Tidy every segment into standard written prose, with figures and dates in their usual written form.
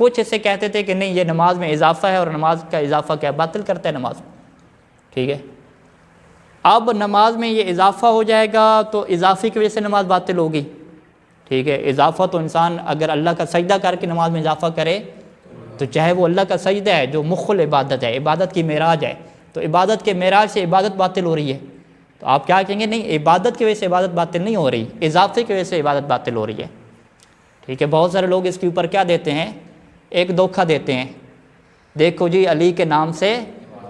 کچھ اسے کہتے تھے کہ نہیں یہ نماز میں اضافہ ہے، اور نماز کا اضافہ کیا باطل کرتا ہے نماز، ٹھیک ہے۔ اب نماز میں یہ اضافہ ہو جائے گا تو اضافے کی وجہ سے نماز باطل ہوگی، ٹھیک ہے۔ اضافہ تو انسان اگر اللہ کا سجدہ کر کے نماز میں اضافہ کرے تو چاہے وہ اللہ کا سجدہ ہے جو مخ العبادت ہے، عبادت کی معراج ہے، تو عبادت کے معراج سے عبادت باطل ہو رہی ہے، تو آپ کیا کہیں گے؟ نہیں، عبادت کی وجہ سے عبادت باطل نہیں ہو رہی، اضافے کی وجہ سے عبادت باطل ہو رہی ہے، ٹھیک ہے۔ بہت سارے لوگ اس کے اوپر کیا دیتے ہیں؟ ایک دھوکہ دیتے ہیں، دیکھو جی علی کے نام سے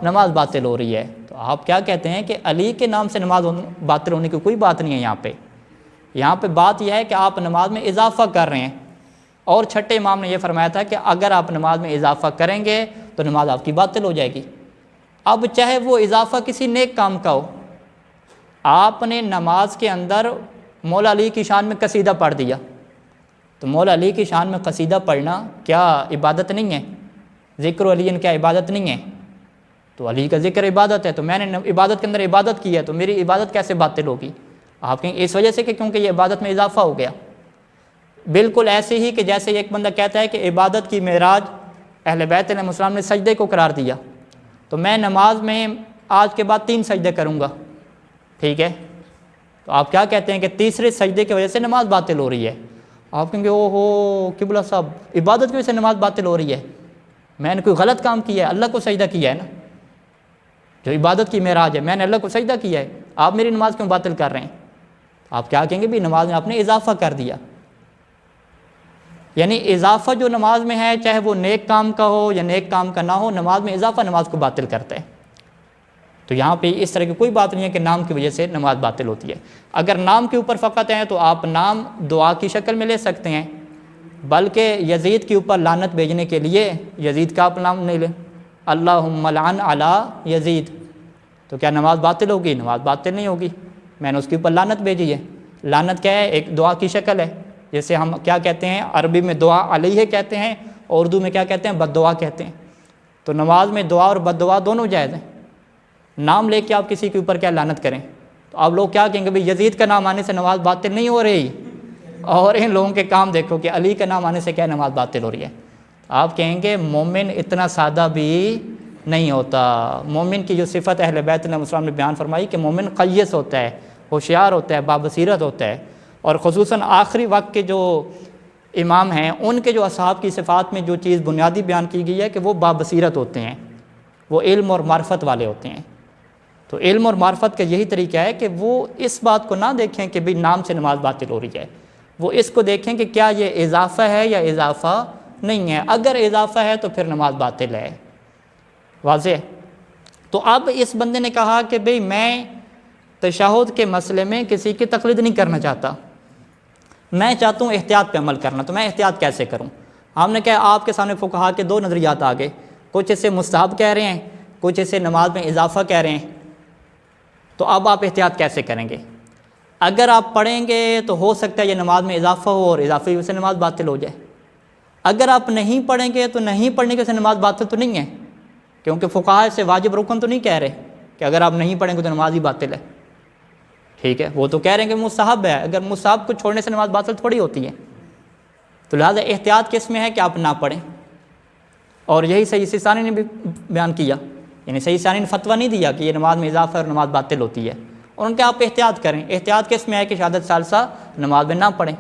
نماز باطل ہو رہی ہے، تو آپ کیا کہتے ہیں کہ علی کے نام سے نماز باطل ہونے کی کوئی بات نہیں ہے یہاں پہ بات یہ ہے کہ آپ نماز میں اضافہ کر رہے ہیں، اور چھٹے امام نے یہ فرمایا تھا کہ اگر آپ نماز میں اضافہ کریں گے تو نماز آپ کی باطل ہو جائے گی۔ اب چاہے وہ اضافہ کسی نیک کام کا ہو، آپ نے نماز کے اندر مولا علی کی شان میں قصیدہ پڑھ دیا، تو مولا علی کی شان میں قصیدہ پڑھنا کیا عبادت نہیں ہے؟ ذکر علی کیا عبادت نہیں ہے؟ تو علی کا ذکر عبادت ہے، تو میں نے عبادت کے اندر عبادت کی ہے، تو میری عبادت کیسے باطل ہوگی؟ آپ کہیں اس وجہ سے کہ کیونکہ یہ عبادت میں اضافہ ہو گیا۔ بالکل ایسے ہی کہ جیسے ایک بندہ کہتا ہے کہ عبادت کی معراج اہل بیت علیہ السلام نے سجدے کو قرار دیا، تو میں نماز میں آج کے بعد 3 سجدے کروں گا، ٹھیک ہے، تو آپ کیا کہتے ہیں کہ تیسرے سجدے کی وجہ سے نماز باطل ہو رہی ہے۔ آپ کہیں گے او ہو قبلہ صاحب، عبادت کی وجہ سے نماز باطل ہو رہی ہے، میں نے کوئی غلط کام کیا ہے؟ اللہ کو سجدہ کیا ہے نا، جو عبادت کی معراج ہے، میں نے اللہ کو سجدہ کیا ہے، آپ میری نماز کیوں باطل کر رہے ہیں؟ آپ کیا کہیں گے؟ بھی نماز میں آپ نے اضافہ کر دیا، یعنی اضافہ جو نماز میں ہے چاہے وہ نیک کام کا ہو یا نیک کام کا نہ ہو، نماز میں اضافہ نماز کو باطل کرتا ہے۔ تو یہاں پہ اس طرح کی کوئی بات نہیں ہے کہ نام کی وجہ سے نماز باطل ہوتی ہے۔ اگر نام کے اوپر فقط ہیں تو آپ نام دعا کی شکل میں لے سکتے ہیں، بلکہ یزید کے اوپر لعنت بھیجنے کے لیے یزید کا آپ نام نہیں لیں، اللہم لعن علی یزید، تو کیا نماز باطل ہوگی؟ نماز باطل نہیں ہوگی، میں نے اس کے اوپر لعنت بھیجی ہے۔ لعنت کیا ہے؟ ایک دعا کی شکل ہے، جیسے ہم کیا کہتے ہیں عربی میں دعا علیہ کہتے ہیں، اور اردو میں کیا کہتے ہیں؟ بد دعا کہتے ہیں۔ تو نماز میں دعا اور بد دعا دونوں جائز ہیں، نام لے کے آپ کسی کے اوپر کیا لعنت کریں؟ تو آپ لوگ کیا کہیں گے؟ بھئی یزید کا نام آنے سے نماز باطل نہیں ہو رہی، اور ان لوگوں کے کام دیکھو کہ علی کا نام آنے سے کیا نماز باطل ہو رہی ہے۔ آپ کہیں گے مومن اتنا سادہ بھی نہیں ہوتا، مومن کی جو صفت اہل بیت علیہ السلام نے بیان فرمائی کہ مومن قیس ہوتا ہے، ہوشیار ہوتا ہے، بابصیرت ہوتا ہے، اور خصوصاً آخری وقت کے جو امام ہیں ان کے جو اصحاب کی صفات میں جو چیز بنیادی بیان کی گئی ہے کہ وہ بابصیرت ہوتے ہیں، وہ علم اور معرفت والے ہوتے ہیں۔ تو علم اور معرفت کا یہی طریقہ ہے کہ وہ اس بات کو نہ دیکھیں کہ بھی نام سے نماز باطل ہو رہی ہے، وہ اس کو دیکھیں کہ کیا یہ اضافہ ہے یا اضافہ نہیں ہے، اگر اضافہ ہے تو پھر نماز باطل ہے۔ واضح؟ تو اب اس بندے نے کہا کہ بھئی میں تشہد کے مسئلے میں کسی کی تقلید نہیں کرنا چاہتا، میں چاہتا ہوں احتیاط پہ عمل کرنا، تو میں احتیاط کیسے کروں؟ ہم نے کہا آپ کے سامنے فقہا کے 2 نظریات آ گئے، کچھ اسے مستحب کہہ رہے ہیں، کچھ اسے نماز میں اضافہ کہہ رہے ہیں، تو اب آپ احتیاط کیسے کریں گے؟ اگر آپ پڑھیں گے تو ہو سکتا ہے یہ نماز میں اضافہ ہو اور اضافی وجہ سے نماز باطل ہو جائے، اگر آپ نہیں پڑھیں گے تو نہیں پڑھنے کی وجہ سے نماز باطل تو نہیں ہے، کیونکہ فقہا سے واجب رکن تو نہیں کہہ رہے کہ اگر آپ نہیں پڑھیں گے تو نماز ہی باطل ہے، ٹھیک ہے، وہ تو کہہ رہے ہیں کہ مستحب ہے، اگر مستحب کو چھوڑنے سے نماز باطل تھوڑی ہوتی ہے، تو لہٰذا احتیاط کس میں ہے کہ آپ نہ پڑھیں۔ اور یہی صحیح ثانی نے بھی بیان کیا، یعنی صحیح ثانی نے فتویٰ نہیں دیا کہ یہ نماز میں اضافہ اور نماز باطل ہوتی ہے، اور ان کے آپ احتیاط کریں۔ احتیاط کس میں ہے کہ شہادت ثالثہ نماز میں نہ پڑھیں۔